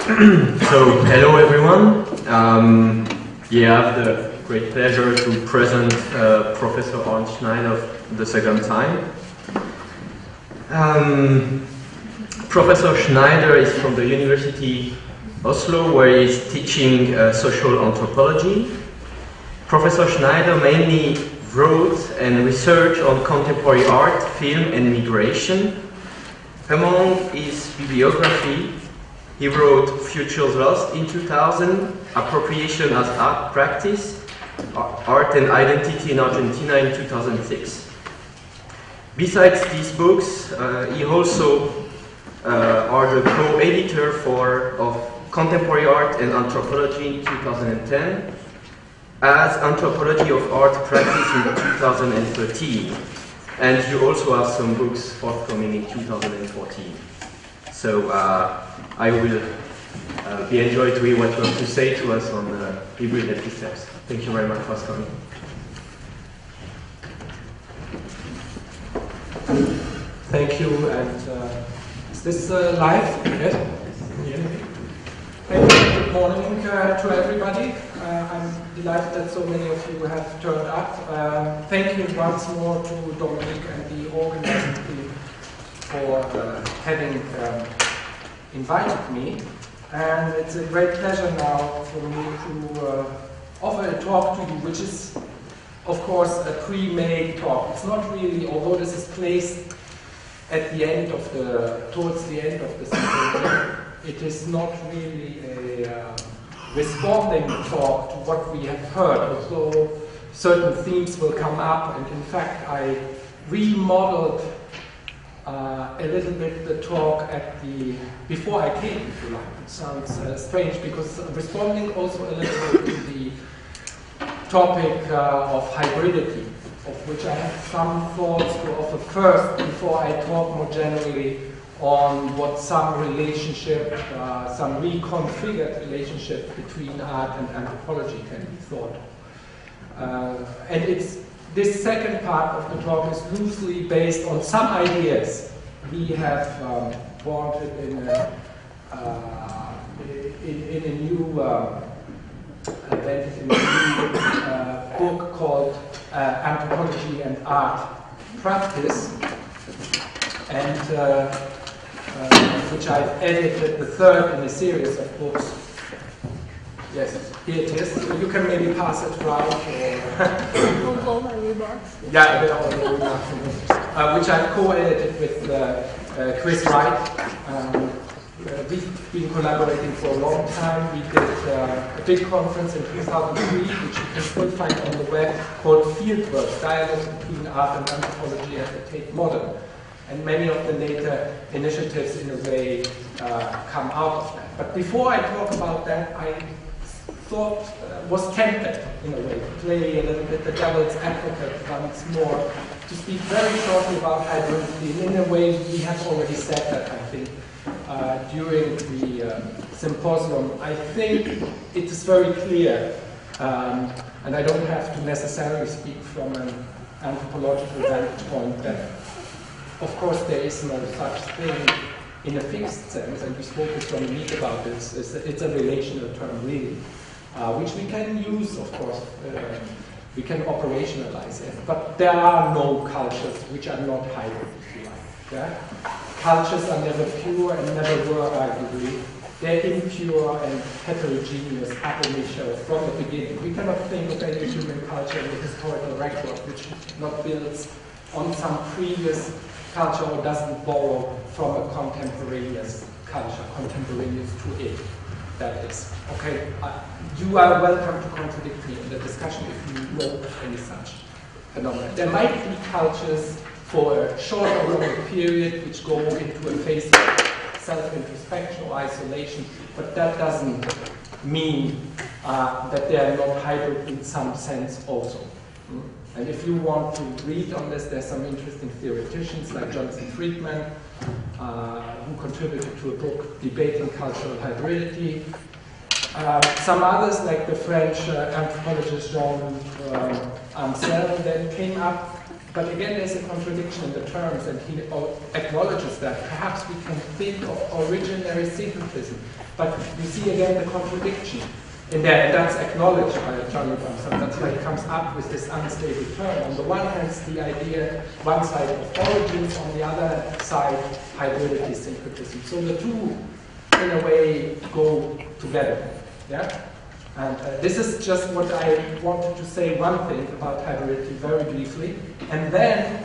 So, hello everyone. Yeah, I have the great pleasure to present Professor Arnd Schneider the second time. Professor Schneider is from the University of Oslo, where he is teaching social anthropology. Professor Schneider mainly wrote and researched on contemporary art, film and migration. Among his bibliography, he wrote Futures Lost in 2000, Appropriation as Art Practice, Art and Identity in Argentina in 2006. Besides these books, he also are the co-editor of Contemporary Art and Anthropology in 2010, as Anthropology of Art Practice in 2013. And you also have some books forthcoming in 2014. So I will be enjoyed to hear what you have to say to us on hybrid epistemes. Thank you very much for coming. Thank you, and is this live? Yes? Good morning to everybody. I'm delighted that so many of you have turned up. Thank you once more to Dominique and the organizing team for having invited me. And it's a great pleasure now for me to offer a talk to you, which is, of course, a pre-made talk. It's not really, although this is placed at the end of towards the end of the symposium, it is not really a responding talk to what we have heard, although certain themes will come up, and in fact I remodeled a little bit the talk before I came, if you like. It sounds strange, because responding also a little bit to the topic of hybridity, of which I have some thoughts to offer first before I talk more generally on what some relationship, some reconfigured relationship between art and anthropology can be thought. And this second part of the talk is loosely based on some ideas we have wanted in a new book called Anthropology and Art Practice, and which I've edited, the third in a series of books. Yes, here it is. So you can maybe pass it around. All my remarks. Yeah, they're all the remarks. Which I've co-edited with Chris Wright. We've been collaborating for a long time. We did a big conference in 2003, which you can still find on the web, called Fieldworks, Dialogues Between Art and Anthropology at the Tate Modern. And many of the later initiatives, in a way, come out of that. But before I talk about that, I thought, was tempted, in a way, to play a little bit the devil's advocate once more, to speak very shortly about hybridity. And in a way, we have already said that, I think, during the symposium. I think it is very clear, and I don't have to necessarily speak from an anthropological vantage point, that of course there is no such thing in a fixed sense, and we spoke with Dominique about this. It's a relational term, really, which we can use, of course. We can operationalize it, but there are no cultures which are not hybrid, if you like. Yeah? Cultures are never pure and never were, arguably. They're impure and heterogeneous ab initio from the beginning. We cannot think of any human culture in the historical record which not builds on some previous culture or doesn't borrow from a contemporaneous culture, contemporaneous to it. That is. Okay, you are welcome to contradict me in the discussion if you know of any such phenomena. There might be cultures for a short or longer period which go into a phase of self-introspection or isolation, but that doesn't mean that they are not hybrid in some sense also. And if you want to read on this, there's some interesting theoreticians like Jonathan Friedman, who contributed to a book debating cultural hybridity. Some others, like the French anthropologist Jean Ansel, then came up But again, there's a contradiction in the terms, and he acknowledges that. Perhaps we can think of originary syncretism, but you see again the contradiction in there, and that's acknowledged by Johnny Bromson. That's why he comes up with this unstable term. On the one hand, it's the idea, one side of origins, on the other side, hybridity, syncretism. So the two, in a way, go together. Yeah? And this is just what I wanted to say, one thing about hybridity very briefly. And then,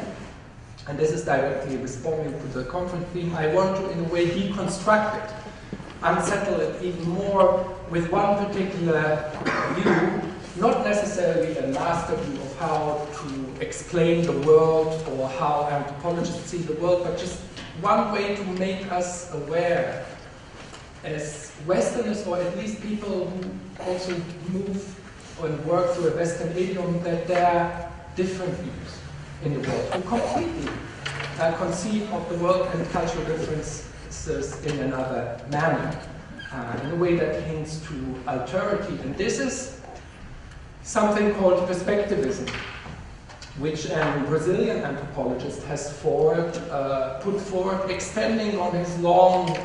and this is directly responding to the conference theme, I want to, in a way, deconstruct it, unsettle it even more with one particular view, not necessarily a master view of how to explain the world or how anthropologists see the world, but just one way to make us aware as Westerners, or at least people who also move and work through a Western idiom, that there are different views in the world, who completely conceive of the world and cultural differences in another manner, in a way that hints to alterity. And this is something called perspectivism, which a Brazilian anthropologist has put forward, extending on his long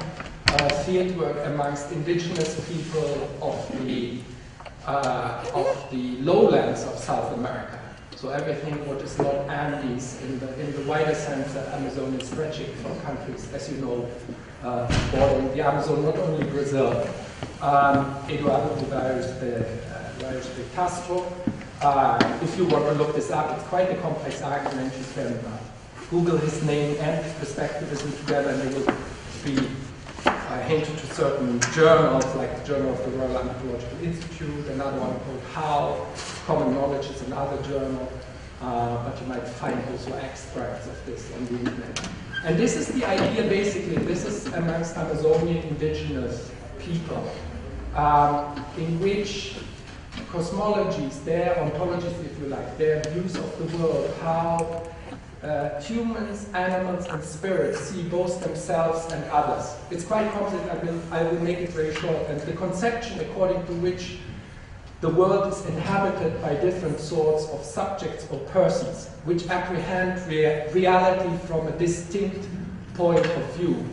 fieldwork amongst indigenous people of the lowlands of South America. So everything what is not Andes in the wider sense that Amazon is stretching from countries, as you know, bordering the Amazon, not only Brazil. Eduardo Ribeiro de Castro. If you want to look this up, it's quite a complex argument. You can Google his name and perspectivism together, and they will be hinted to certain journals, like the Journal of the Royal Anthropological Institute, another one called How, Common Knowledge is another journal, but you might find also extracts of this on the internet. And this is the idea, basically, this is amongst Amazonian indigenous people, in which cosmologies, their ontologies, if you like, their views of the world, how humans, animals, and spirits see both themselves and others. It's quite complicated. I will make it very short. And the conception according to which the world is inhabited by different sorts of subjects or persons, which apprehend reality from a distinct point of view.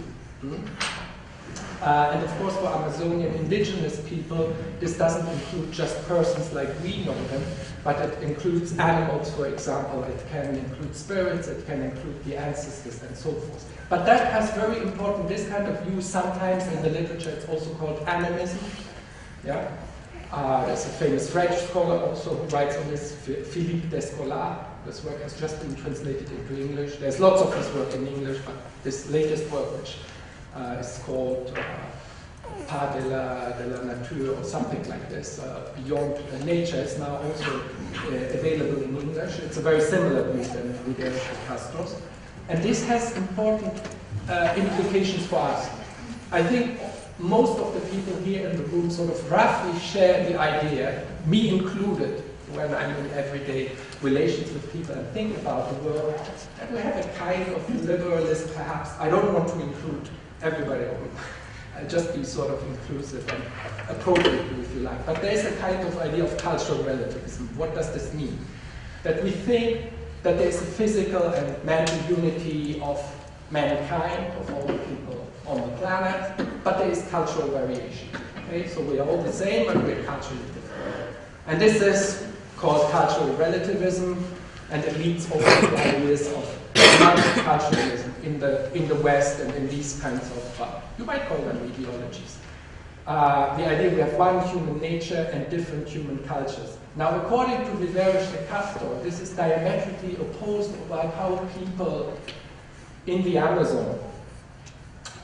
And of course, for Amazonian indigenous people, this doesn't include just persons like we know them, but it includes animals, for example. It can include spirits, it can include the ancestors, and so forth. But that has very important, this kind of view, sometimes in the literature, it's also called animism. Yeah? There's a famous French scholar also who writes on this, Philippe Descola. This work has just been translated into English. There's lots of his work in English, but this latest work, which is called Pas de la Nature or something like this, Beyond Nature, is now also available in English. It's a very similar view than Ribeiro de Castro's. And this has important implications for us. I think most of the people here in the room sort of roughly share the idea, me included, when I'm in everyday relations with people and think about the world, that we have a kind of liberalist, perhaps. I don't want to include everybody, I'll just be sort of inclusive and appropriate, if you like. But there's a kind of idea of cultural relativism. What does this mean? That we think that there's a physical and mental unity of mankind, of all the people on the planet, but there is cultural variation. Okay? So we are all the same, but we're culturally different. And this is called cultural relativism, and it leads also to ideas of multiculturalism in the West and in these kinds of, you might call them ideologies. The idea we have one human nature and different human cultures. Now, according to Ribeiro de Castro, this is diametrically opposed about how people in the Amazon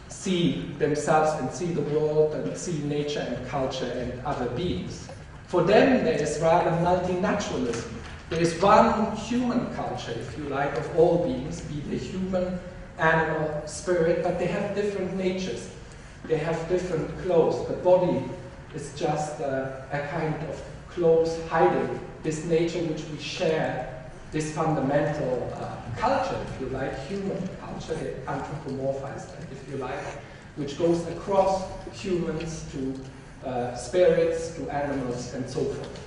see themselves and see the world and see nature and culture and other beings. For them, there is rather multinaturalism. There is one human culture, if you like, of all beings, be they human, animal, spirit, but they have different natures. They have different clothes. The body is just a kind of close hiding this nature which we share, this fundamental culture, if you like, human culture, the anthropomorphized, if you like, which goes across humans to spirits, to animals, and so forth.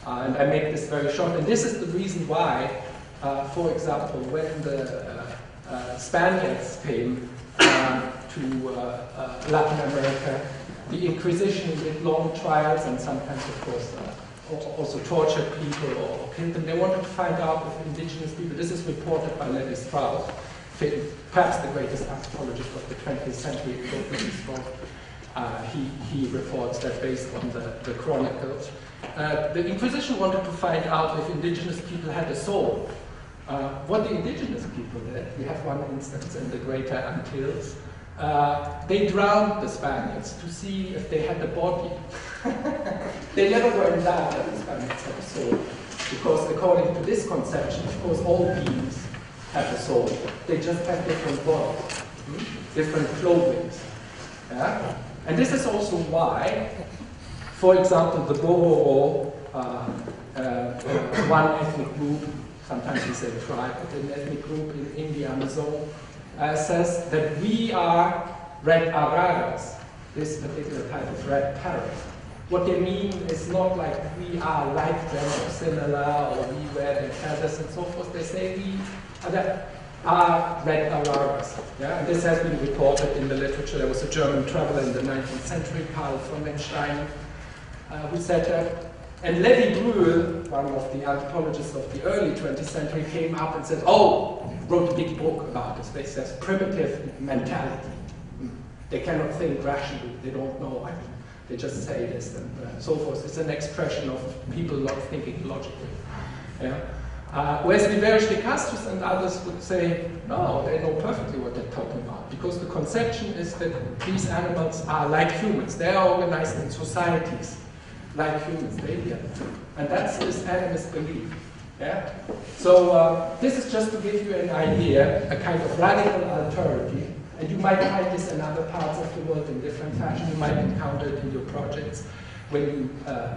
And I make this very short. And this is the reason why For example, when the Spaniards came to Latin America, the Inquisition did long trials and sometimes, of course, also tortured people or killed them. They wanted to find out if indigenous people, this is reported by Levi Strauss, perhaps the greatest anthropologist of the 20th century, Levi Strauss. He reports that based on the chronicles. The Inquisition wanted to find out if indigenous people had a soul. What the indigenous people did, we have one instance in the Greater Antilles, they drowned the Spaniards to see if they had a body. They never went down that the Spaniards had a soul, because according to this conception, of course, all beings have a soul. They just have different bodies, different clothings. Yeah? And this is also why, for example, the Bororo, one ethnic group, sometimes we say tribe, but an ethnic group in the Amazon, says that we are red araras, this particular type of red parrot. What they mean is not like we are like them or similar, or we wear their feathers and so forth. They say we are red araras. Yeah? And this has been reported in the literature. There was a German traveler in the 19th century, Karl von Menstein, who said that. And Lévi-Brühl, one of the anthropologists of the early 20th century, came up and said, oh, wrote a big book about this. They says primitive mentality. They cannot think rationally. They don't know. I mean, they just say this and so forth. It's an expression of people not thinking logically. Yeah? Whereas Liberis de Castris and others would say, no, they know perfectly what they're talking about, because the conception is that these animals are like humans. They are organized in societies like humans. And that's this animist belief. Yeah? So this is just to give you an idea, a kind of radical alternative. And you might find this in other parts of the world in different fashion. You might encounter it in your projects when you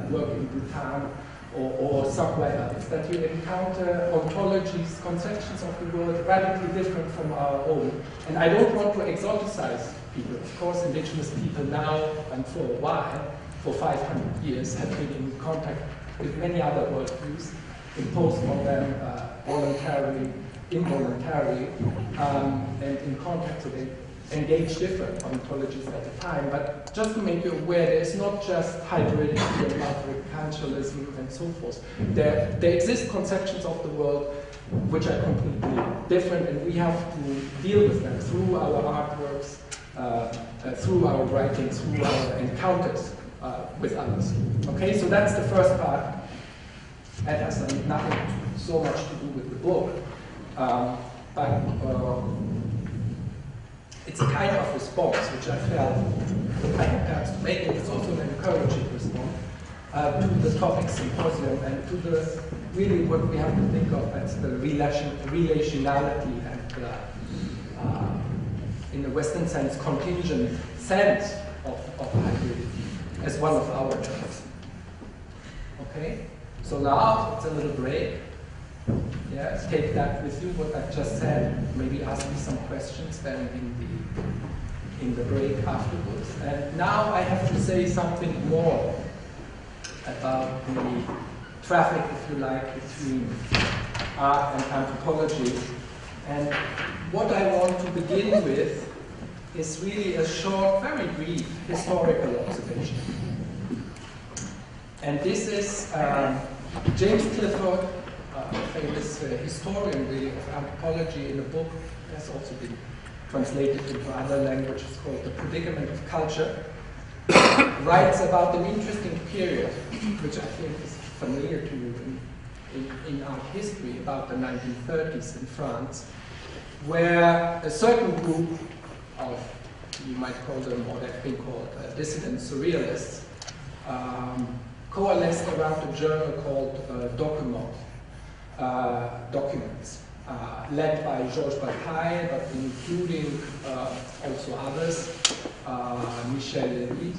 work in Bhutan or somewhere else, that you encounter ontologies, conceptions of the world radically different from our own. And I don't want to exoticize people. Of course, indigenous people now and for a while, for 500 years, have been in contact with many other worldviews imposed on them voluntarily, involuntarily, and in contact, so they engage different ontologies at the time. But just to make you aware, there's not just hybridity and multiculturalism and so forth. There exist conceptions of the world which are completely different, and we have to deal with them through our artworks, through our writings, through our encounters with others. Okay, so that's the first part. That has nothing so much to do with the book. But it's a kind of response which I felt I had perhaps to make, and it's also an encouraging response to the topic symposium and to the really what we have to think of as the relationality and in the Western sense, contingent sense of hybridity as one of our terms. Okay, so now it's a little break. Yeah, take that with you, what I just said. Maybe ask me some questions then in the break afterwards. And now I have to say something more about the traffic, if you like, between art and anthropology. And what I want to begin with is really a short, very brief historical observation. And this is James Clifford, a famous historian really of anthropology, in a book that has also been translated into other languages called The Predicament of Culture, writes about an interesting period, which I think is familiar to you in art history, about the 1930s in France, where a certain group of, you might call them, or they've been called dissident surrealists, coalesced around a journal called Documents, led by Georges Bataille, but including also others, Michel Lévy,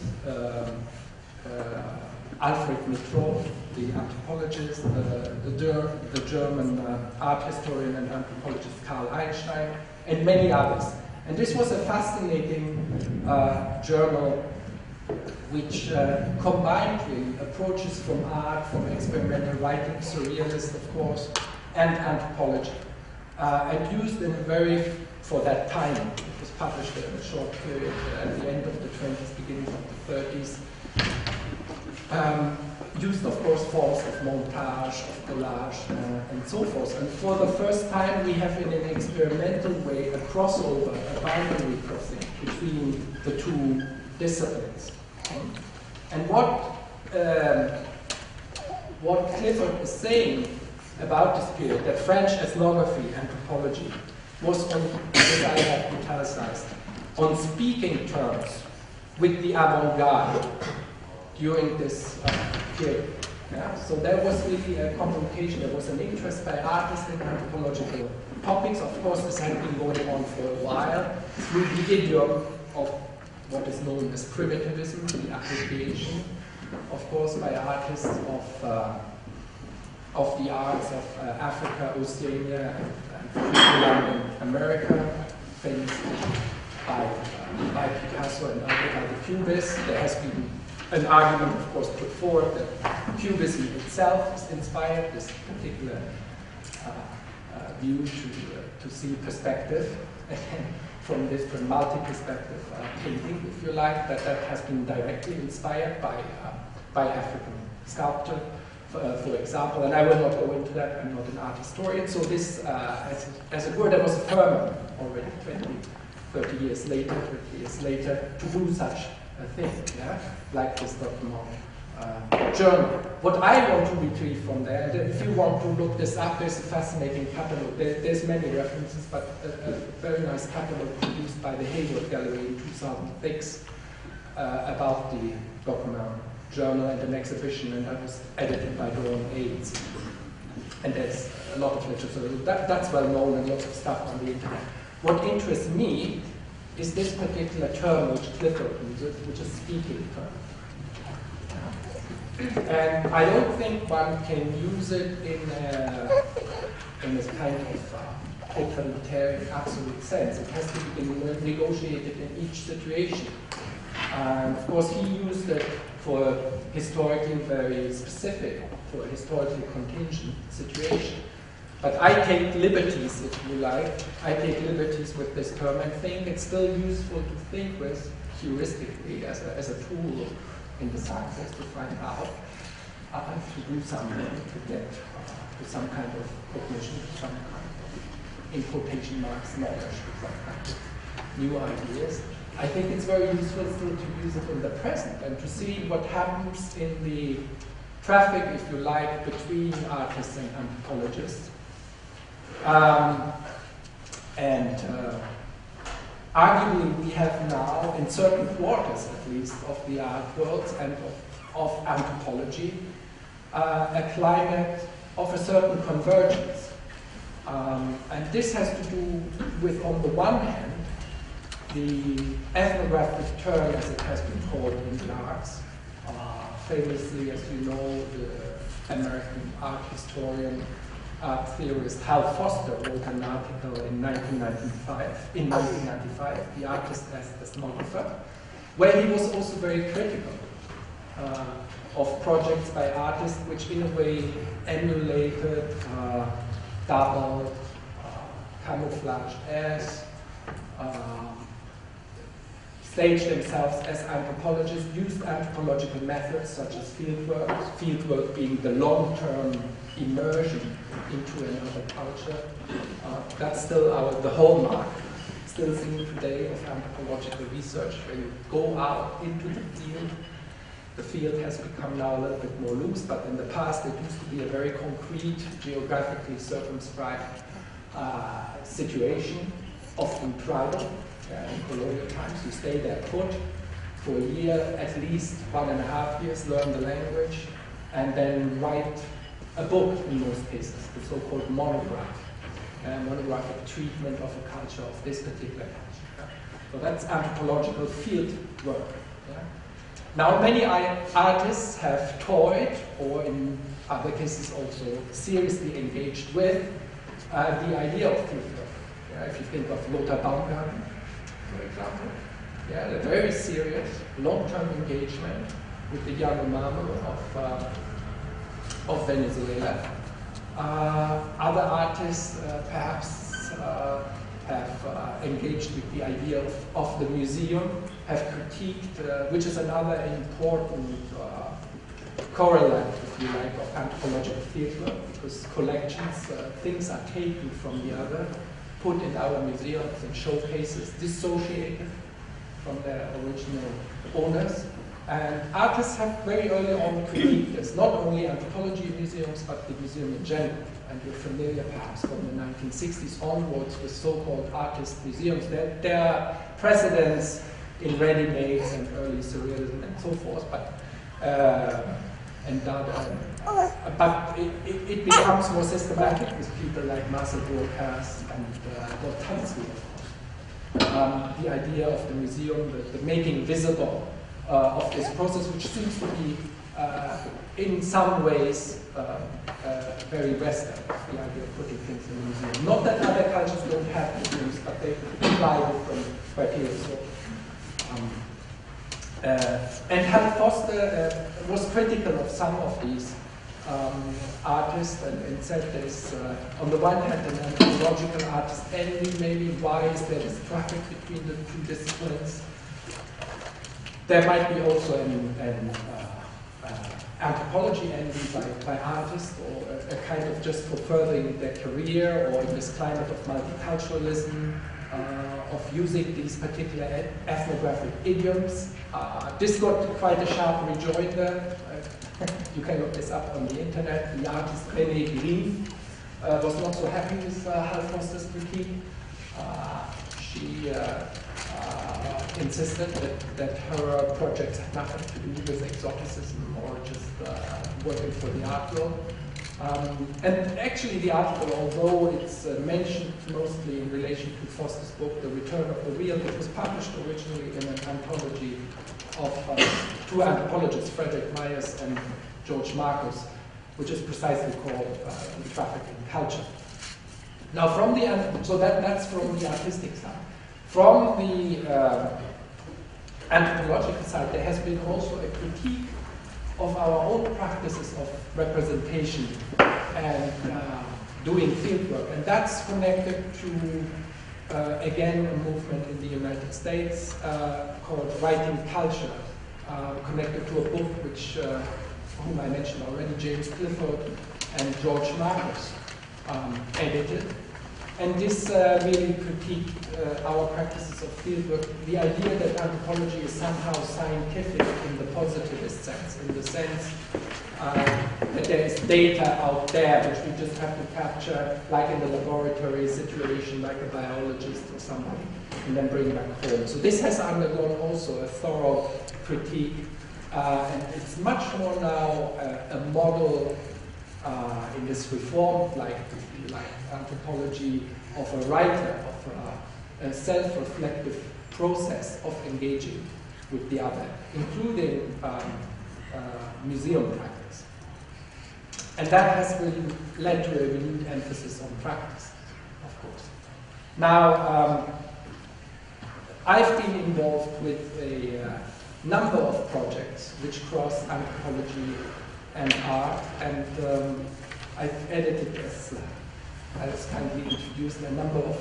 Alfred Mitrot, the anthropologist, the German art historian and anthropologist Karl Einstein, and many others. And this was a fascinating journal which combined really approaches from art, from experimental writing, surrealist, of course, and Anthropology, and used in a very, for that time, it was published in a short period at the end of the 20s, beginning of the 30s, used, of course, forms of montage, of collage, and so forth. And for the first time, we have in an experimental way a crossover, a boundary crossing between the two disciplines. And what Clifford is saying about this period, that French ethnography, anthropology, was on, as I have italicized, on speaking terms with the avant-garde during this period. Yeah? So there was really a communication, there was an interest by artists in anthropological topics. Of course, this had been going on for a while through the idiom of what is known as primitivism, the appropriation, of course, by artists of the arts of Africa, Oceania, and Latin America, famously by Picasso and by the Cubists. There has been an argument, of course, put forward that Cubism itself is inspired, this particular view to see perspective from this multi-perspective painting, if you like, that has been directly inspired by African sculpture, for example. And I will not go into that, I'm not an art historian. So this, as it were, there was a ferment already 30 years later, to do such a thing, yeah? Like this document journal. What I want to retrieve from there, and if you want to look this up, there's a fascinating catalog. There's many references, but a very nice catalog produced by the Hayward Gallery in 2006 about the document journal and an exhibition, and that was edited by Dawn Aids. And there's a lot of literature, so that's well known and lots of stuff on the internet. What interests me is this particular term which Clifford uses, which is speaking term. And I don't think one can use it in a kind of totalitarian, absolute sense. It has to be negotiated in each situation. And of course, he used it for historically very specific, for a historically contingent situation. But I take liberties, if you like, I take liberties with this term and think it's still useful to think with heuristically as a tool in the sciences to find out, to do something, to get to some kind of cognition, to some kind of, in quotation marks, knowledge, to some kind of new ideas. I think it's very useful still to use it in the present and to see what happens in the traffic, if you like, between artists and anthropologists. Arguably, we have now, in certain quarters at least, of the art worlds and of anthropology, a climate of a certain convergence. And this has to do with, on the one hand, the ethnographic turn, as it has been called in the arts. Famously, as you know, the American art historian, art theorist Hal Foster wrote an article in 1995, The Artist as Ethnographer, where he was also very critical of projects by artists which in a way emulated, doubled, camouflaged as, staged themselves as anthropologists, used anthropological methods such as fieldwork being the long-term immersion into another culture. That's still the hallmark, still seen today of anthropological research. When you go out into the field has become now a little bit more loose, but in the past it used to be a very concrete, geographically circumscribed situation, often tribal. In colonial times, you stay there put for a year, at least 1.5 years, learn the language, and then write a book in most cases, the so-called monograph, monographic treatment of a culture, of this particular culture. Yeah? So that's anthropological field work. Yeah? Now, many artists have toyed, or in other cases also seriously engaged with, the idea of field work. Yeah? If you think of Lothar Baumgarten, for example, yeah, a very serious, long-term engagement with the young mama of Venezuela, Other artists perhaps have engaged with the idea of the museum, have critiqued, which is another important correlate, if you like, of anthropological fieldwork, because collections, things are taken from the other, put in our museums and showcases, dissociated from their original owners. And artists have very early on critiqued this, not only anthropology museums, but the museum in general. And you're familiar perhaps from the 1960s onwards with so-called artist museums. There are precedents in ready-mades and early surrealism and so forth, but it becomes more systematic with people like Marcel Burkhardt and Tanzli, of course. The idea of the museum, the making visible of this process, which seems to be in some ways very Western, the idea of putting things in the museum. Not that other cultures don't have museums, but they apply different criteria. So, and Hal Foster was critical of some of these artists and said there's, on the one hand, an anthropological artist envy, maybe why is there this traffic between the two disciplines? There might be also an anthropology envy by artists, or a kind of just for furthering their career, or in this climate of multiculturalism, of using these particular ethnographic idioms. This got quite a sharp rejoinder. You can look this up on the internet. The artist René Green was not so happy with Hal Foster's critique. She insisted that her projects had nothing to do with exoticism or just working for the art world. And actually the article, although it's mentioned mostly in relation to Foster's book, The Return of the Real, it was published originally in an anthology of two anthropologists, Frederick Myers and George Marcus, which is precisely called The Traffic in Culture. Now from the, so that's from the artistic side. From the anthropological side, there has been also a critique of our own practices of representation and doing fieldwork. And that's connected to, again, a movement in the United States called Writing Culture, connected to a book which, whom I mentioned already, James Clifford and George Marcus edited. And this really critiqued our practices of fieldwork, the idea that anthropology is somehow scientific in the positivist sense, in the sense that there is data out there which we just have to capture, like in the laboratory situation, like a biologist or somebody, and then bring back home. So this has undergone also a thorough critique, and it's much more now a model in this reform, like anthropology of a writer, of a self-reflective process of engaging with the other, including museum practice. And that has really led to a renewed emphasis on practice, of course. Now, I've been involved with a number of projects which cross anthropology and art, and I've edited, as kindly introduced, a number of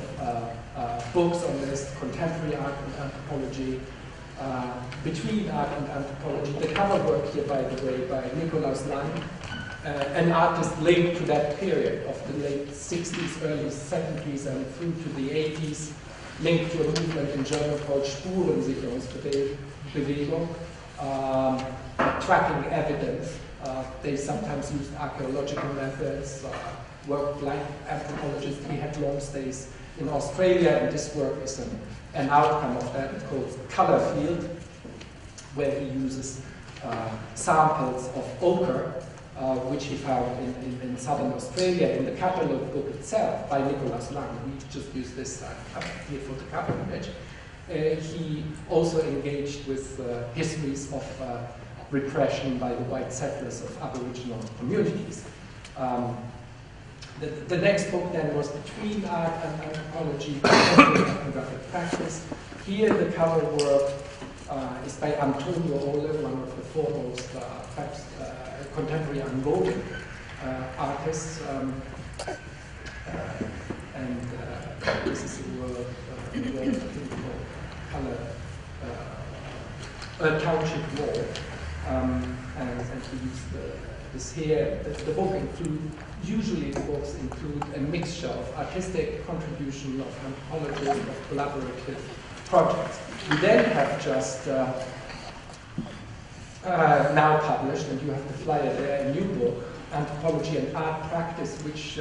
books on this, contemporary art and anthropology, between art and anthropology. The cover work here, by the way, by Nikolaus Lang, an artist linked to that period of the late 60s, early 70s, and through to the 80s, linked to a movement in German called Spurensicherungsbewegung, tracking evidence. They sometimes used archaeological methods, worked like anthropologists. He had long stays in Australia, and this work is an outcome of that. It's called Color Field, where he uses samples of ochre, which he found in southern Australia, in the catalogue book itself by Nikolaus Lang. We just use this here for the cover image. He also engaged with histories of repression by the white settlers of Aboriginal communities. The next book then was Between Art and Anthropology, Ethnographic Practice. Here the cover work is by Antonio Ole, one of the foremost contemporary Angolan artists, and this is a world I think called Color Township Wall, and he used this here. The book usually the books include a mixture of artistic contribution, of anthropology, of collaborative projects. We then have just now published, and you have the flyer there, a new book, Anthropology and Art Practice, which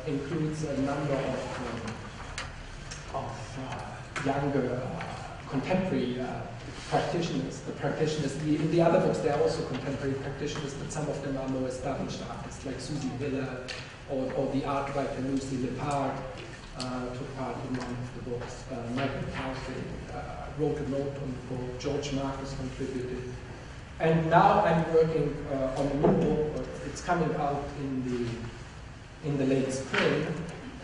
includes a number of younger contemporary practitioners. The practitioners, in the other books, there are also contemporary practitioners, but some of them are more established artists, like Susie Miller or the art writer Lucy Lepard took part in one of the books. Michael McCarthy wrote a note on the book. George Marcus contributed. And now I'm working on a new book. It's coming out in the late spring,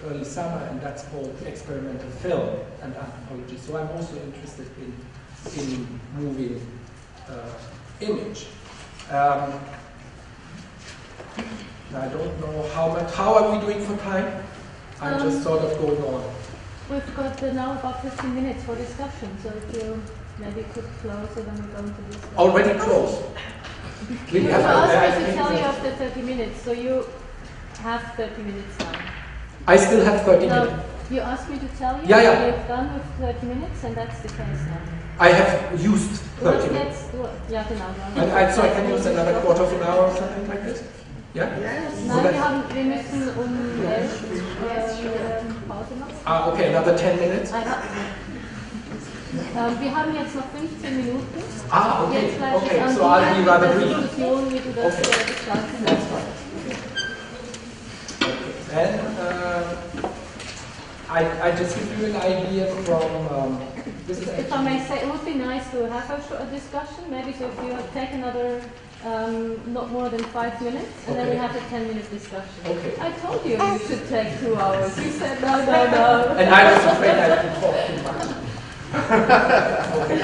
early summer, and that's called Experimental Film and Anthropology. So I'm also interested in moving image. I don't know how are we doing for time? I'm just sort of going on. We've got now about 15 minutes for discussion, so if you maybe could close and then we go into this. Already close? You asked me to tell you after 30 minutes, so you have 30 minutes now. I still have 30 minutes. You asked me to tell you yeah. We've done with 30 minutes, and that's the case now. I have used 30 minutes. Ja, genau. So I can use another quarter of an hour or something like this? Yeah? Yes. Nein, wir müssen 11 Pause machen. Okay, another 10 minutes? Wir haben jetzt noch 15 Minuten. Okay. Jetzt bleibt Okay, es an so I'll be rather brief. Diskussion, wie du das gestalten willst. Then I just give you an idea from this is if I may say, it would be nice to have a discussion, maybe so if you take another not more than 5 minutes, and then we have a 10-minute discussion. Okay. I told you you should take 2 hours. You said no. And I was afraid I could talk too much. Okay.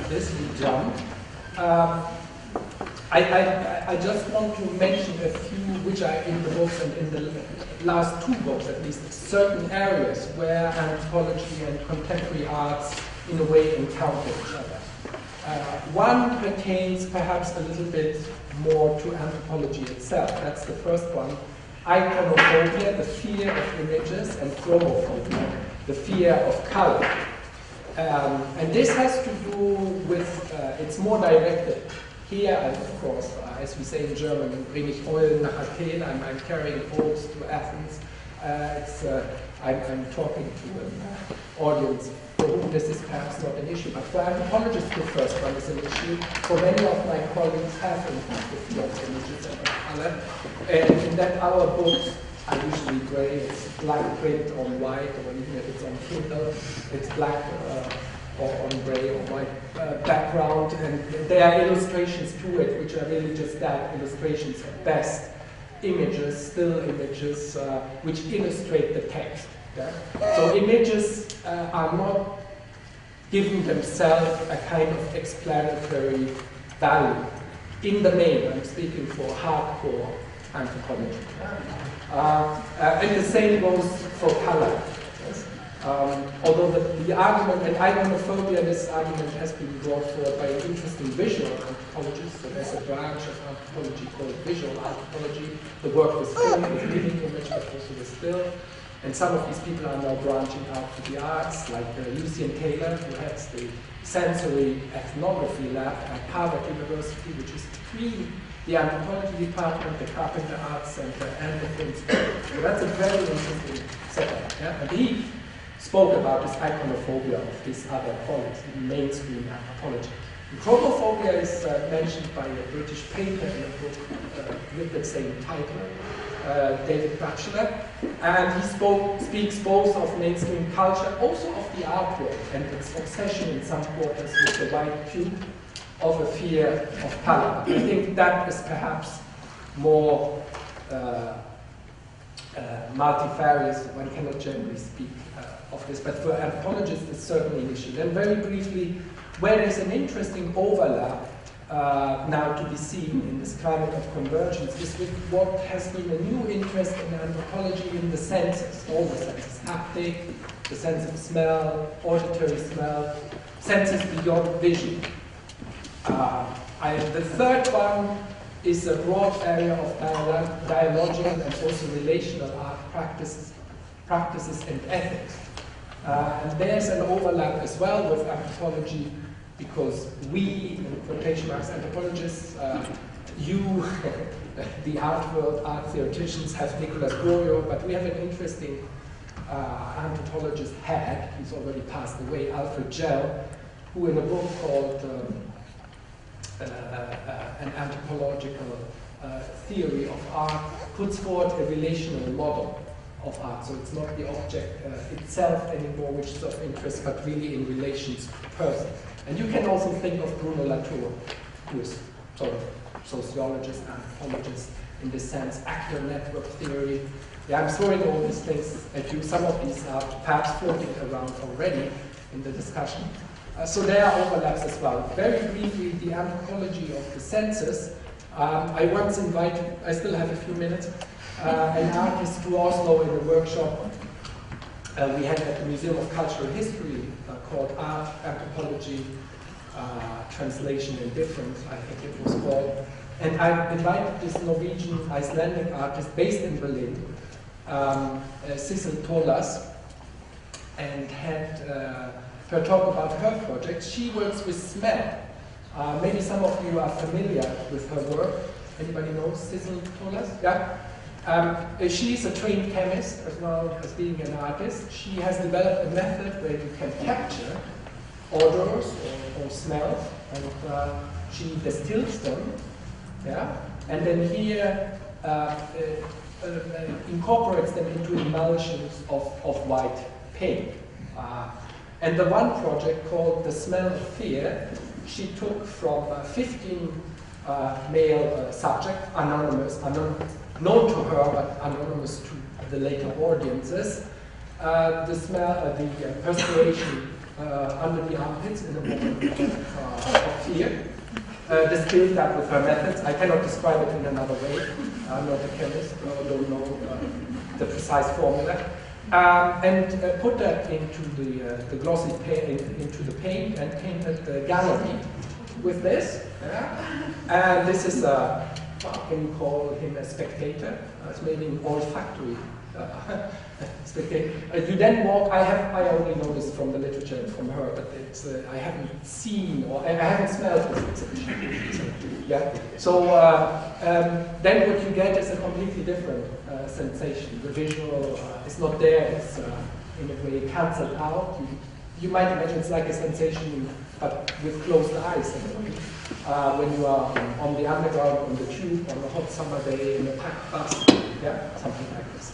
This we jump. I just want to mention a few which are in the books and in the last 2 books at least, certain areas where anthropology and contemporary arts in a way encounter each other. One pertains perhaps a little bit more to anthropology itself. That's the first one. Iconophobia, the fear of images, and chromophobia, the fear of color. And this has to do with, it's more directed. Here, of course, as we say in German, bring ich Eulen nach Athen, I'm carrying oats to Athens. I'm talking to an audience for whom this is perhaps not an issue, but for anthropologists the first one is an issue. For many of my colleagues have in fact the fear of images and of color. And that our books are usually grey, it's black print on white, or even if it's on Kindle, it's black or on grey or white background, and there are illustrations to it, which are really just that, illustrations at best, images, still images, which illustrate the text. Yeah? So images are not giving themselves a kind of explanatory value. In the main, I'm speaking for hardcore anthropology. And the same goes for color. Although the argument, and iconophobia, this argument has been brought forward by an interesting visual anthropologist. So there's a branch of anthropology called visual anthropology. The work with film, with living image, but also with still. And some of these people are now branching out to the arts, like Lucien Taylor, who heads the sensory ethnography lab at Harvard University, which is between the anthropology department, the Carpenter Arts Center, and the film school. So that's a very interesting setup. Yeah? And he spoke about this iconophobia of his other colleagues in mainstream anthropology. And chromophobia is mentioned by a British painter in a book with the same title, David Batchelor, and he speaks both of mainstream culture, also of the artwork, and its obsession in some quarters with the white cube, of a fear of color. I think that is perhaps more multifarious. One cannot generally speak of this, but for anthropologists it's certainly an issue. Then very briefly, where there's an interesting overlap now to be seen in this climate of convergence is with what has been a new interest in anthropology in the senses, all the senses, haptic, the sense of smell, auditory smell, senses beyond vision. The third one is a broad area of dialogical and also relational art practices and ethics. And there's an overlap as well with anthropology, because we, in quotation marks, anthropologists, you, the art world, art theoreticians, have Nicolas Gorio, but we have an interesting anthropologist head, he's already passed away, Alfred Gell, who in a book called An Anthropological Theory of Art puts forward a relational model of art. So it's not the object itself anymore which is of interest, but really in relations to person. And you can also think of Bruno Latour, who is sort of sociologist, anthropologist, in this sense, actor network theory. Yeah, I'm throwing all these things at you. Some of these are perhaps floating around already in the discussion. So there are overlaps as well. Very briefly, the anthropology of the senses. I once invited, I still have a few minutes, an artist to Oslo in a workshop we had at the Museum of Cultural History called Art, Anthropology, Translation and Difference, I think it was called. And I invited this Norwegian Icelandic artist based in Berlin, Sissel Tolas, and had her talk about her project. She works with smell. Maybe some of you are familiar with her work. Anybody knows Sissel Tolas? Yeah. She's a trained chemist as well as being an artist. She has developed a method where you can capture odors or smells, and she distills them, yeah, and then here incorporates them into emulsions of white paint. And the one project called The Smell of Fear, she took from 15 male subjects, anonymous, known to her but anonymous to the later audiences, the smell, the perspiration under the armpits in a moment of fear. Distilled that with her methods. I cannot describe it in another way. I'm not a chemist, I don't know the precise formula. And put that into the glossy paint, into the paint, and painted the gallery with this. Yeah? And this is can you call him a spectator? It's maybe an olfactory spectator. You then walk. I only know this from the literature and from her, but it's I haven't seen or I haven't smelled this exhibition. Yeah. So then what you get is a completely different sensation. The visual is not there. It's in a way cancelled out. You might imagine it's like a sensation, but with closed eyes. When you are on the underground, on the tube, on a hot summer day, in a packed bus, yeah, something like this.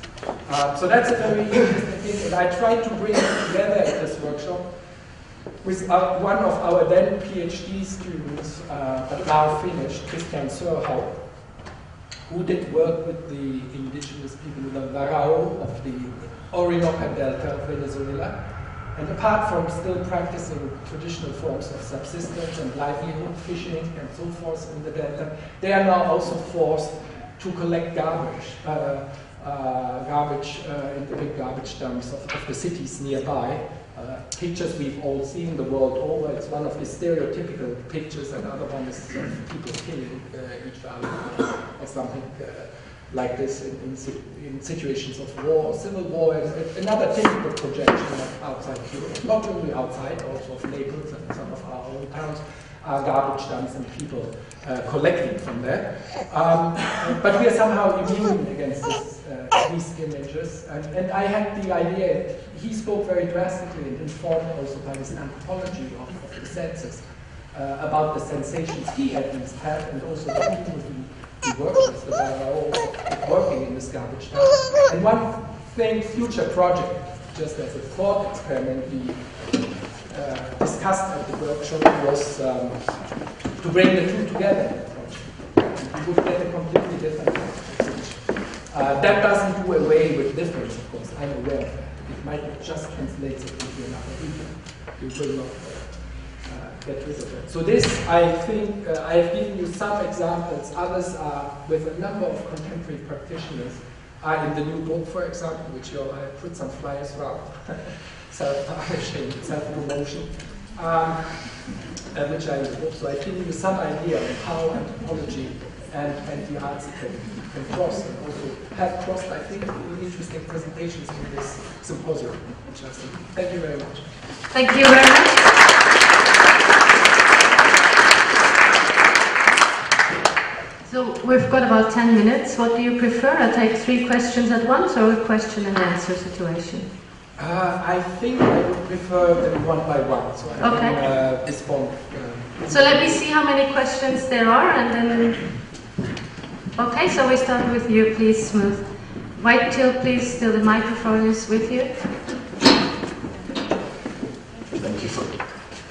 So that's a very interesting thing, and I tried to bring it together at this workshop with one of our then PhD students, but now finished, Christian Sörhaupt, who did work with the indigenous people, the Varao of the Orinoco Delta of Venezuela. And apart from still practicing traditional forms of subsistence and livelihood, fishing and so forth in the Delta, they are now also forced to collect garbage in the big garbage dumps of the cities nearby. Pictures we've all seen the world over. It's one of the stereotypical pictures, and another one is people killing each other or something like this in situations of war, civil war. Another typical projection of outside Europe, not only outside, also of Naples and some of our own towns, are garbage dumps and people collecting from there. But we are somehow immune against these images. And I had the idea, he spoke very drastically and informed also by this anthropology of the senses about the sensations he at least had, and also the people he worked with, that are all working in this garbage dump. And one thing, future project, just as a thought experiment, we discussed at the workshop was to bring the two together. You would get a completely different exhibition. That doesn't do away with difference, of course. I'm aware of that. It might just translate it into another region. You will not get rid of it. So this, I think, I have given you some examples. Others are with a number of contemporary practitioners. Are in the new book, for example, which I put some flyers around, self-publishing, self-promotion, which I hope. So I've given you some idea of how anthropology and the arts can cross, and also have crossed, I think, in interesting presentations in this symposium. Interesting. Thank you very much. Thank you very much. So we've got about 10 minutes. What do you prefer? I take 3 questions at once, or a question and answer situation? I think I would prefer them one by one, so I can respond. So let me see how many questions there are, and then... Okay, so we start with you, please, Smooth. Wait till, please, till the microphone is with you.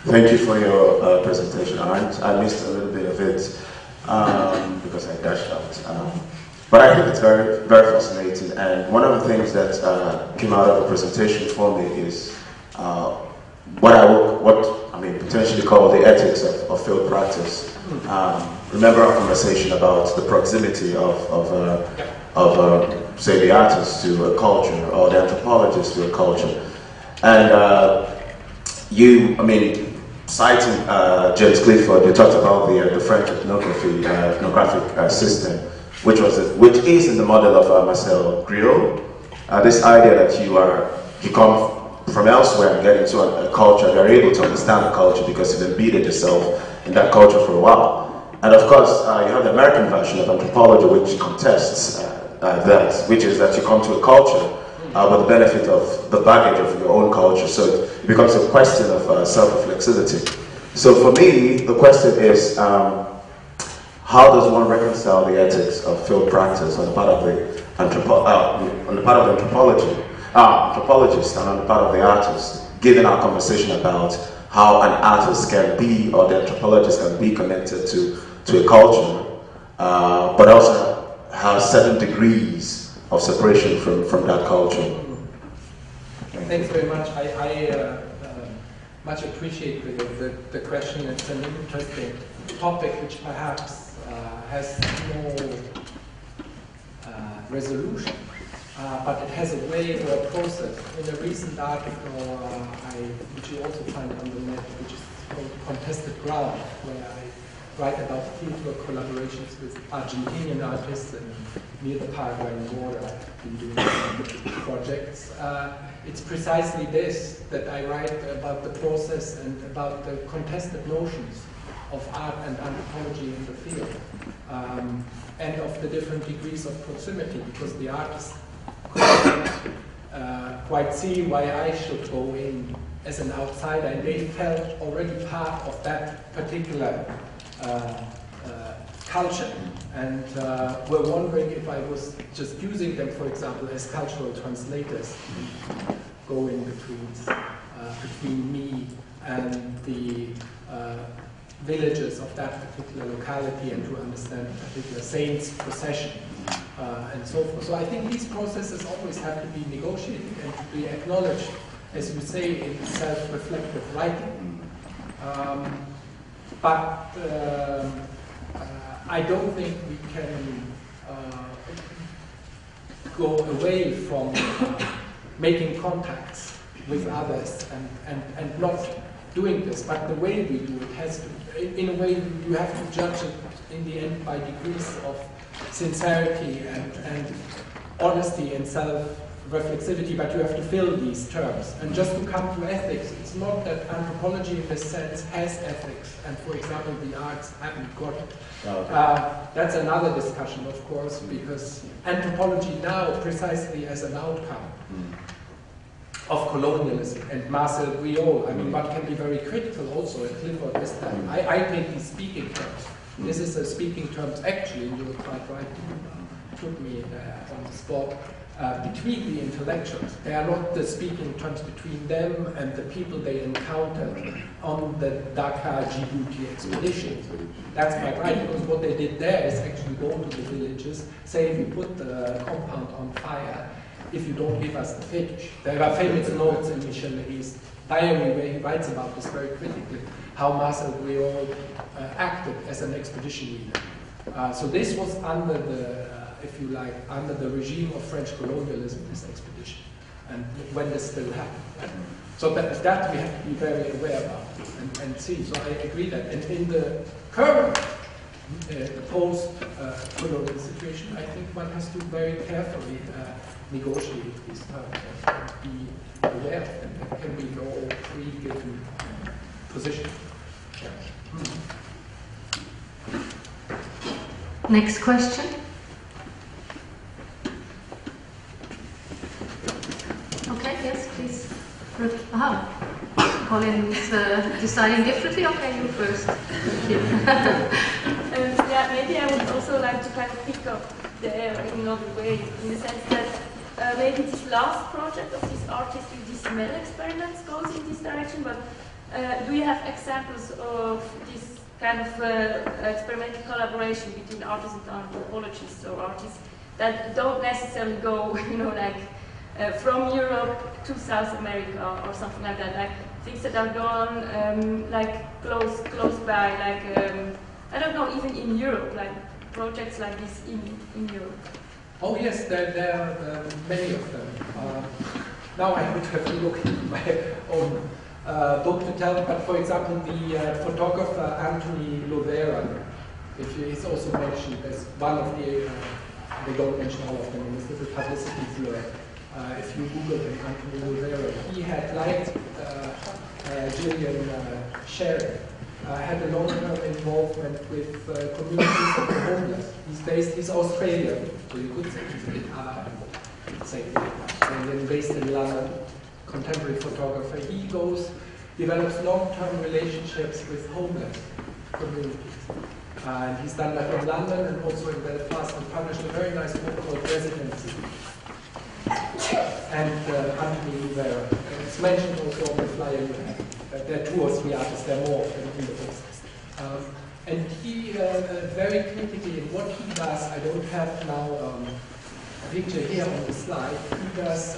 Thank you for your presentation, Arnd. I missed a little bit of it because I dashed out. But I think it's very, very fascinating. And one of the things that came out of the presentation for me is what I mean potentially call the ethics of field practice. Remember our conversation about the proximity of say the artist to a culture, or the anthropologist to a culture, and I mean, citing James Clifford, you talked about the French ethnographic system, which is in the model of Marcel Griot. This idea that you come from elsewhere and get into a culture, you're able to understand the culture because you've embedded yourself in that culture for a while. And of course, you have the American version of anthropology, which contests that, which is that you come to a culture with the benefit of the baggage of your own culture. So it becomes a question of self-reflexivity. So for me, the question is, how does one reconcile the ethics of field practice on the part of the anthropologist and on the part of the artist, given our conversation about how an artist can be, or the anthropologist can be connected to a culture, but also has certain degrees of separation from that culture. Thanks very much. I much appreciate the question. It's an interesting topic which perhaps has no resolution, but it has a way or a process. In a recent article, which you also find on the net, which is called Contested Ground, where I write about fieldwork collaborations with Argentinian artists and near the Palgrave border. I've been doing some projects. It's precisely this that I write about the process and about the contested notions of art and anthropology in the field, and of the different degrees of proximity, because the artists couldn't quite see why I should go in as an outsider, and they felt already part of that particular culture, and were wondering if I was just using them, for example, as cultural translators, going between me and the villagers of that particular locality, and to understand a particular saint's procession, and so forth. So I think these processes always have to be negotiated and to be acknowledged, as you say, in self-reflective writing. But I don't think we can go away from making contacts with others and not doing this. But the way we do it has to, in a way, you have to judge it in the end by degrees of sincerity and honesty and self-reflexivity, but you have to fill these terms. And just to come to ethics, it's not that anthropology in this sense has ethics, and for example the arts haven't got it. That's another discussion, of course, because anthropology now, precisely as an outcome of colonialism and Marcel Griot, I mean, one can be very critical also, and Clifford is that. I take these speaking terms. This is a speaking terms, actually, you were quite right, put me on the spot, between the intellectuals. They are not the speaking terms between them and the people they encountered on the Dhaka Djibouti expedition. That's quite right, because what they did there is actually go to the villages, say if you put the compound on fire, if you don't give us the fish. There are famous notes in Michel Lery's diary where he writes about this very critically. how Marcel Griol acted as an expedition leader. So this was under the, if you like, under the regime of French colonialism, this expedition, and when this still happened. Right? So that we have to be very aware about and see. So I agree that. And in the current post-colonial situation, I think one has to very carefully negotiate these terms and be aware of them. There can be no pre-given position. Yeah. Next question. Okay, yes, please. Colin is deciding differently. Okay, you first. Thank you. Yeah, maybe I would also like to kind of pick up there in another way, in the sense that maybe this last project of this artist with these smell experiments goes in this direction, but do you have examples of this kind of experimental collaboration between artists and anthropologists, or artists that don't necessarily go, you know, like from Europe to South America or something like that, like things that are done like close by, like I don't know, even in Europe, like projects like this in Europe. Oh yes, there are many of them. Now I would have to look into my own book to tell, but for example, the photographer Anthony Lovera, he's also mentioned as one of the, they don't mention all of them in this little publicity blur. If you Google him, Anthony Lovera, he had, like Gillian Sherry, had a long-term involvement with communities of the homeless. He's Australian, so you could say he's a bit and then based in London, contemporary photographer. He develops long-term relationships with homeless communities. And he's done that in London and also in Belfast, and published a very nice book called Residency. And Anthony Lovera. It's mentioned also on the flyer you have. There are 2 or 3 artists, there are more of them in the books. And he, very critically, in what he does, I don't have now a picture here on the slide, he does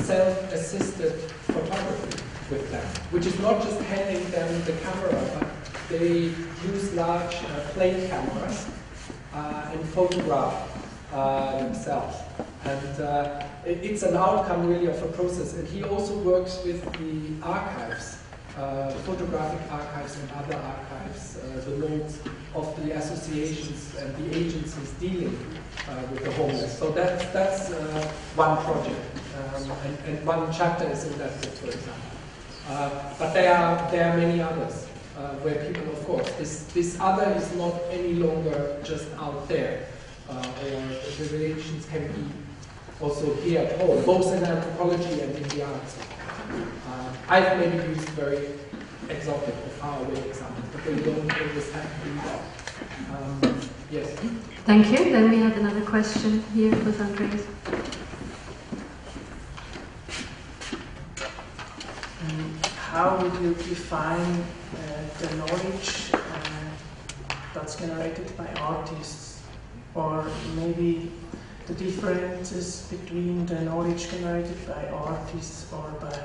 self-assisted photography with them, which is not just handing them the camera, but they use large plate cameras and photograph themselves. And it's an outcome really of a process. And he also works with the archives, photographic archives and other archives, the notes of the associations and the agencies dealing with the homeless. So that's one project, and one chapter is in that book, for example. But there are many others where people, of course, this other is not any longer just out there, or the relations can be also here at home, both in anthropology and in the arts. I've maybe used very exotic or faraway examples, but they don't always have to be that. Yes. Thank you. Then we have another question here with Andreas. How would you define the knowledge that's generated by artists, or maybe the differences between the knowledge generated by artists or by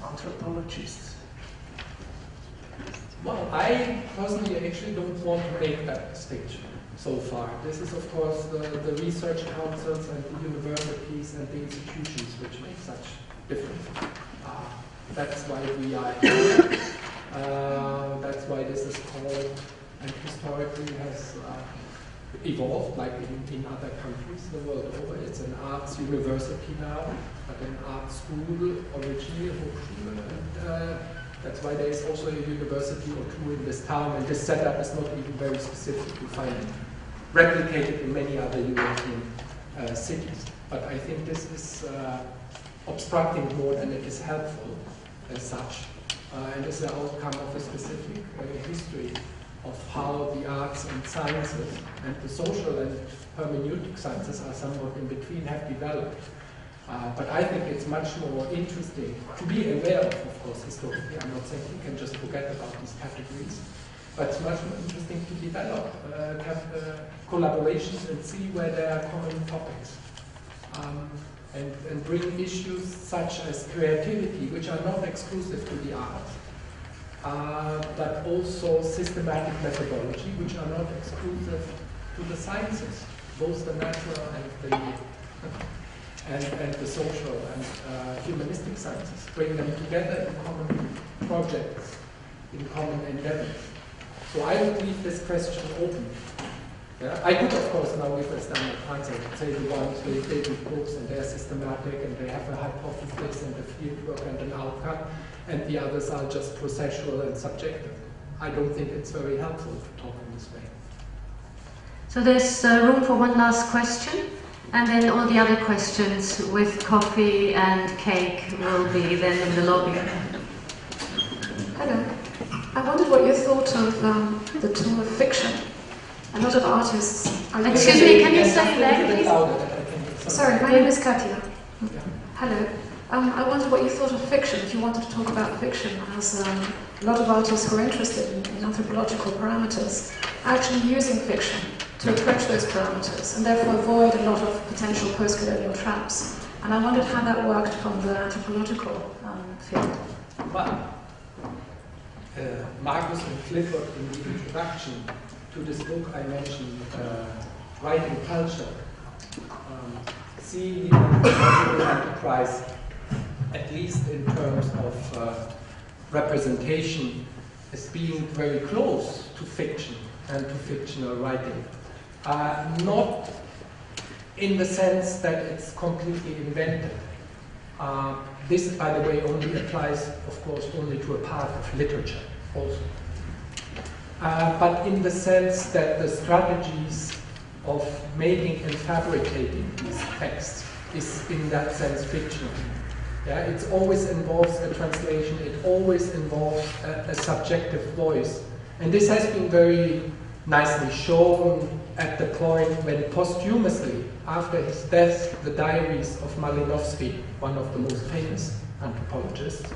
anthropologists? Well, I personally actually don't want to make that distinction so far. This is, of course, the research councils and the universities and the institutions which make such difference. That's why we are here. That's why this is called, and historically has evolved, like in other countries the world over. It's an arts university now, but an art school originally, and that's why there is also a university or 2 in this town, and this setup is not even very specific. You find it replicated in many other European cities. But I think this is obstructing more than it is helpful as such, and is the outcome of a specific history of how the arts and sciences and the social and hermeneutic sciences are somewhat in between have developed. But I think it's much more interesting to be aware of course, historically. I'm not saying we can just forget about these categories, but it's much more interesting to develop collaborations and see where there are common topics. And bring issues such as creativity, which are not exclusive to the arts, but also systematic methodology, which are not exclusive to the sciences, both the natural and the social and humanistic sciences. Bring them together in common projects, in common endeavors. So I would leave this question open. Yeah? I could, of course, now give a standard answer. Say the ones they do books and they're systematic and they have a hypothesis and a fieldwork and an outcome, and the others are just processual and subjective. I don't think it's very helpful to talk in this way. So there's room for one last question, and then all the other questions with coffee and cake will be then in the lobby. Hello. I wondered what you thought of the tool of fiction. A lot of artists are... Excuse me, can you say that, please? Sorry, my name is Katia. Hello. I wondered what you thought of fiction, if you wanted to talk about fiction, as a lot of artists who are interested in anthropological parameters are actually using fiction to approach those parameters and therefore avoid a lot of potential post-colonial traps. And I wondered how that worked from the anthropological field. Well, Marcus and Clifford, in the introduction to this book I mentioned, Writing Culture, see the anthropological enterprise, at least in terms of representation, as being very close to fiction and to fictional writing. Not in the sense that it's completely invented. This, by the way, only applies, of course, only to a part of literature also. But in the sense that the strategies of making and fabricating these texts is, in that sense, fictional. Yeah, it always involves a translation, it always involves a subjective voice. And this has been very nicely shown at the point when posthumously, after his death, the diaries of Malinowski, one of the most famous anthropologists,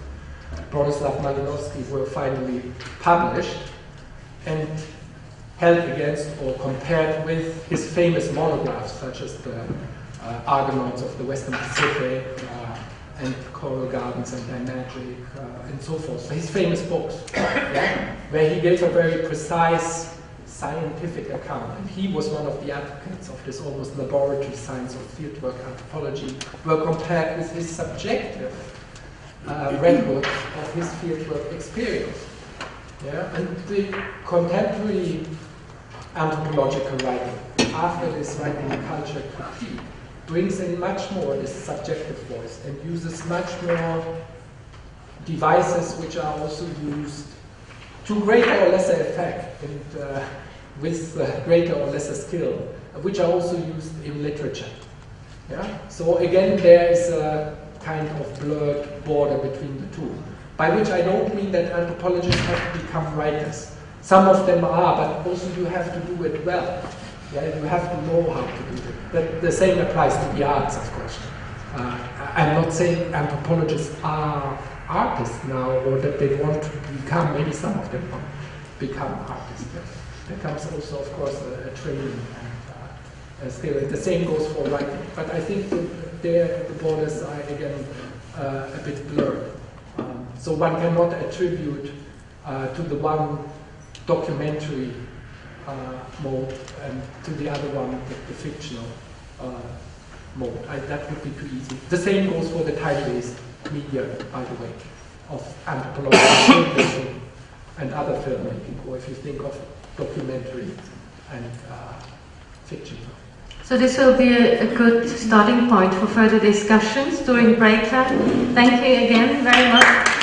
Bronislaw Malinowski, were finally published and held against or compared with his famous monographs, such as the Argonauts of the Western Pacific, and Coral Gardens and Their Magic, and so forth. So his famous books, yeah, where he gave a very precise scientific account. And he was one of the advocates of this almost laboratory science of fieldwork anthropology, were compared with his subjective record of his fieldwork experience. Yeah? And the contemporary anthropological writing, after this writing culture critique, brings in much more this subjective voice and uses much more devices which are also used to greater or lesser effect and with greater or lesser skill, which are also used in literature. Yeah? So again, there is a kind of blurred border between the two, by which I don't mean that anthropologists have to become writers. Some of them are, but also you have to do it well. Yeah, you have to know how to do it. But the same applies to the arts, of course. I'm not saying anthropologists are artists now, or that they want to become, maybe some of them want to become artists. There comes also, of course, a training and skill. And the same goes for writing. But I think the borders are, again, a bit blurred. So one cannot attribute to the one documentary mode and to the other one the fictional mode. That would be too easy. The same goes for the time-based media, by the way, of anthropology, filmmaking, and other filmmaking, or if you think of documentary and fiction. So this will be a good starting point for further discussions during break time. Thank you again very much.